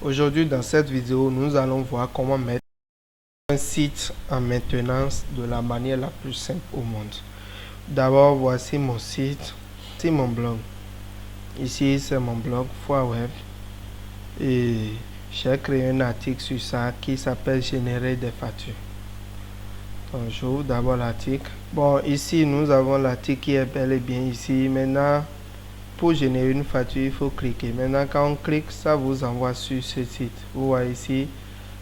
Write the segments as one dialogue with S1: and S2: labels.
S1: Aujourd'hui, dans cette vidéo, nous allons voir comment mettre un site en maintenance de la manière la plus simple au monde. D'abord, voici mon site, c'est mon blog. Ici, c'est mon blog Web et j'ai créé un article sur ça qui s'appelle Générer des factures. Donc, j'ouvre d'abord l'article. Bon, ici, nous avons l'article qui est bel et bien ici. Maintenant, pour générer une facture, il faut cliquer. Maintenant, quand on clique, ça vous envoie sur ce site. Vous voyez ici,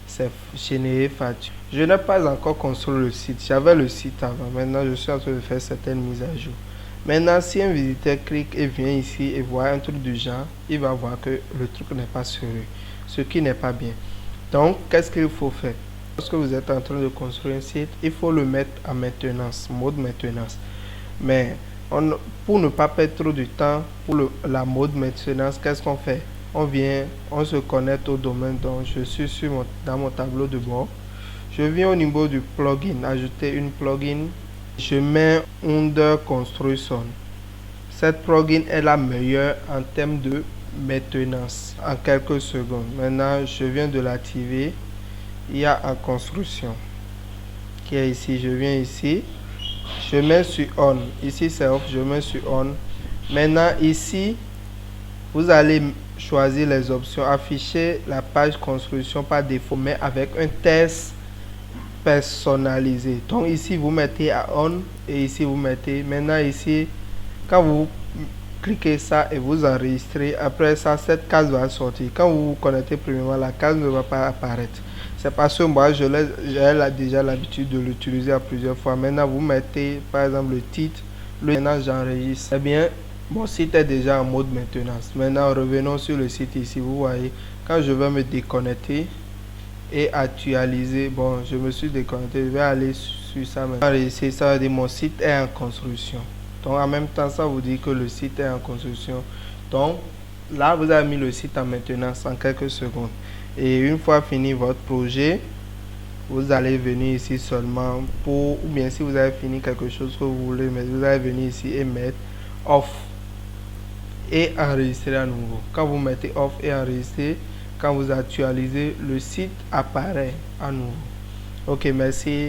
S1: c'est générer facture. Je n'ai pas encore construit le site. J'avais le site avant. Maintenant, je suis en train de faire certaines mises à jour. Maintenant, si un visiteur clique et vient ici et voit un truc du genre, il va voir que le truc n'est pas sérieux, ce qui n'est pas bien. Donc, qu'est-ce qu'il faut faire? Lorsque vous êtes en train de construire un site, il faut le mettre en maintenance, mode maintenance. Mais pour ne pas perdre trop de temps pour la mode maintenance, qu'est-ce qu'on fait? On se connecte au domaine. Donc je suis dans mon tableau de bord. Je viens au niveau du plugin, ajouter une plugin. Je mets Under Construction. Cette plugin est la meilleure en termes de maintenance en quelques secondes. Maintenant, je viens de l'activer. Il y a en construction qui est ici. Je viens ici. Je mets sur on. Ici c'est off, je mets sur on. Maintenant ici, vous allez choisir les options. Afficher la page construction par défaut, mais avec un test personnalisé. Donc ici vous mettez à on et ici vous mettez. Maintenant ici, quand vous cliquez ça et vous enregistrez, après ça cette case va sortir. Quand vous vous connectez premièrement, la case ne va pas apparaître. C'est parce que moi j'ai déjà l'habitude de l'utiliser à plusieurs fois. Maintenant vous mettez par exemple le titre, maintenant j'enregistre. Eh bien, mon site est déjà en mode maintenance. Maintenant revenons sur le site ici. Vous voyez, quand je vais me déconnecter et actualiser, bon, je me suis déconnecté, je vais aller sur ça maintenant. Ici ça veut dire mon site est en construction. Donc en même temps ça vous dit que le site est en construction. Donc là vous avez mis le site en maintenance en quelques secondes. Et une fois fini votre projet, vous allez venir ici seulement ou bien si vous avez fini quelque chose que vous voulez mettre, vous allez venir ici et mettre off et enregistrer à nouveau. Quand vous mettez off et enregistrer, quand vous actualisez, le site apparaît à nouveau. Ok, merci.